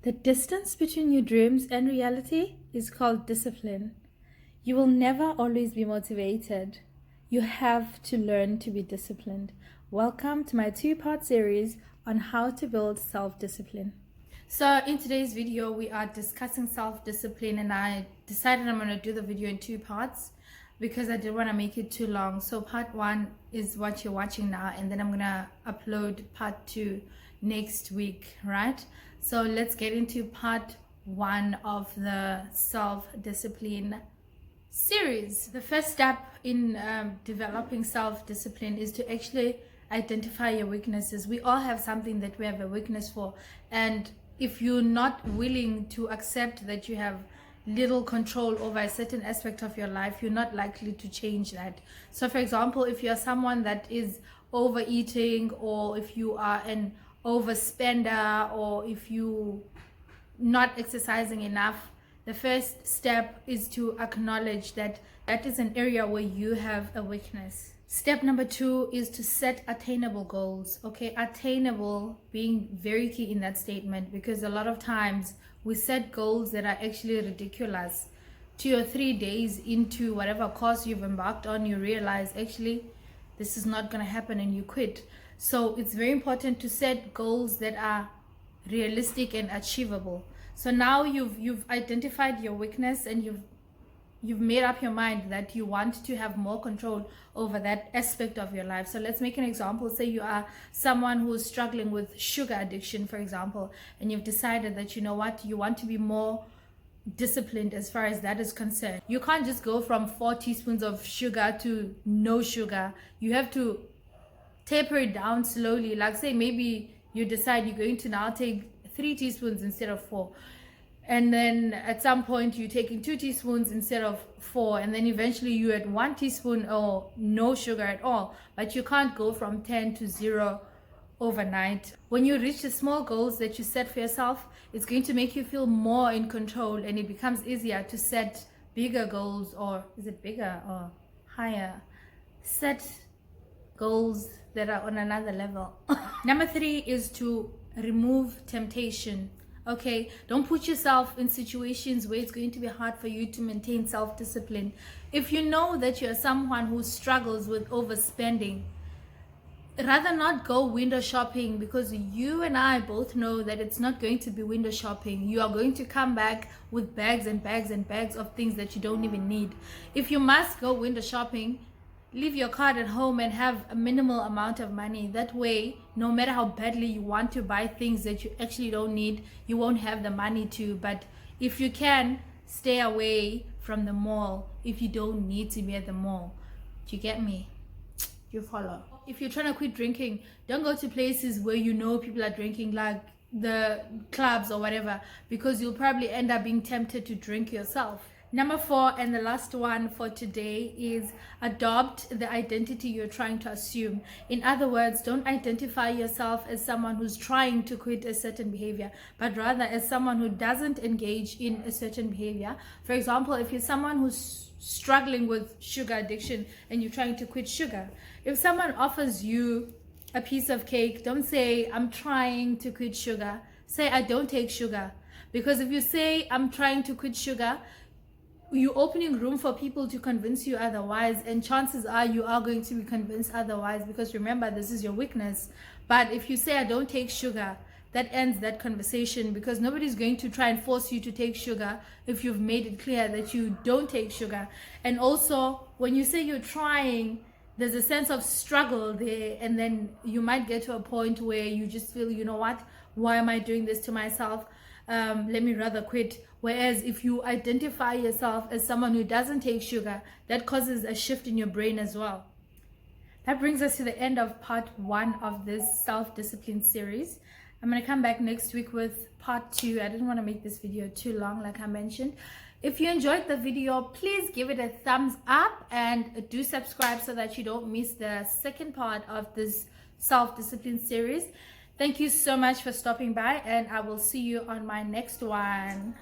The distance between your dreams and reality is called discipline. You will never always be motivated. You have to learn to be disciplined. Welcome to my two-part series on how to build self-discipline. So in today's video, we are discussing self-discipline, and I decided I'm going to do the video in two parts because I didn't want to make it too long. So part one is what you're watching now, and then I'm going to upload part two next week, right? So let's get into part one of the self-discipline series. The first step in developing self-discipline is to actually identify your weaknesses. We all have something that we have a weakness for, and if you're not willing to accept that you have little control over a certain aspect of your life, you're not likely to change that. So for example, if you're someone that is overeating, or if you are an overspender, or if you not exercising enough, the first step is to acknowledge that that is an area where you have a weakness. Step number two is to set attainable goals. Okay, attainable being very key in that statement, because a lot of times we set goals that are actually ridiculous. 2 or 3 days into whatever course you've embarked on, you realize actually this is not going to happen, and you quit. So it's very important to set goals that are realistic and achievable. So now you've identified your weakness, and you've made up your mind that you want to have more control over that aspect of your life. So let's make an example. Say you are someone who's struggling with sugar addiction, for example, and you've decided that, you know what, you want to be more disciplined as far as that is concerned. You can't just go from 4 teaspoons of sugar to no sugar. You have to taper it down slowly. Like say maybe you decide you're going to now take 3 teaspoons instead of 4, and then at some point you're taking 2 teaspoons instead of 4, and then eventually you're at 1 teaspoon or no sugar at all. But you can't go from 10 to 0 overnight. When you reach the small goals that you set for yourself, it's going to make you feel more in control, and it becomes easier to set bigger goals. Or is it bigger or higher? Set goals that are on another level. Number 3 is to remove temptation. Okay, don't put yourself in situations where it's going to be hard for you to maintain self-discipline. If you know that you're someone who struggles with overspending, rather not go window shopping, because you and I both know that it's not going to be window shopping. You are going to come back with bags and bags and bags of things that you don't even need. If you must go window shopping, leave your card at home and have a minimal amount of money. That way, no matter how badly you want to buy things that you actually don't need, you won't have the money to. But if you can, stay away from the mall if you don't need to be at the mall. Do you get me? You follow? If you're trying to quit drinking, don't go to places where you know people are drinking, like the clubs or whatever, because you'll probably end up being tempted to drink yourself. Number 4, and the last one for today, is adopt the identity you're trying to assume. In other words, don't identify yourself as someone who's trying to quit a certain behavior, but rather as someone who doesn't engage in a certain behavior. For example, if you're someone who's struggling with sugar addiction and you're trying to quit sugar, if someone offers you a piece of cake, don't say, I'm trying to quit sugar. Say, I don't take sugar. Because if you say, I'm trying to quit sugar, you're opening room for people to convince you otherwise, and chances are you are going to be convinced otherwise, because remember, this is your weakness. But if you say, I don't take sugar, that ends that conversation, because nobody's going to try and force you to take sugar if you've made it clear that you don't take sugar. And also, when you say you're trying, there's a sense of struggle there, and then you might get to a point where you just feel, you know what, why am I doing this to myself? Let me rather quit. Whereas if you identify yourself as someone who doesn't take sugar, that causes a shift in your brain as well. That brings us to the end of part 1 of this self-discipline series. I'm going to come back next week with part 2. I didn't want to make this video too long, like I mentioned. If you enjoyed the video, please give it a thumbs up and do subscribe so that you don't miss the second part of this self-discipline series. Thank you so much for stopping by, and I will see you on my next one.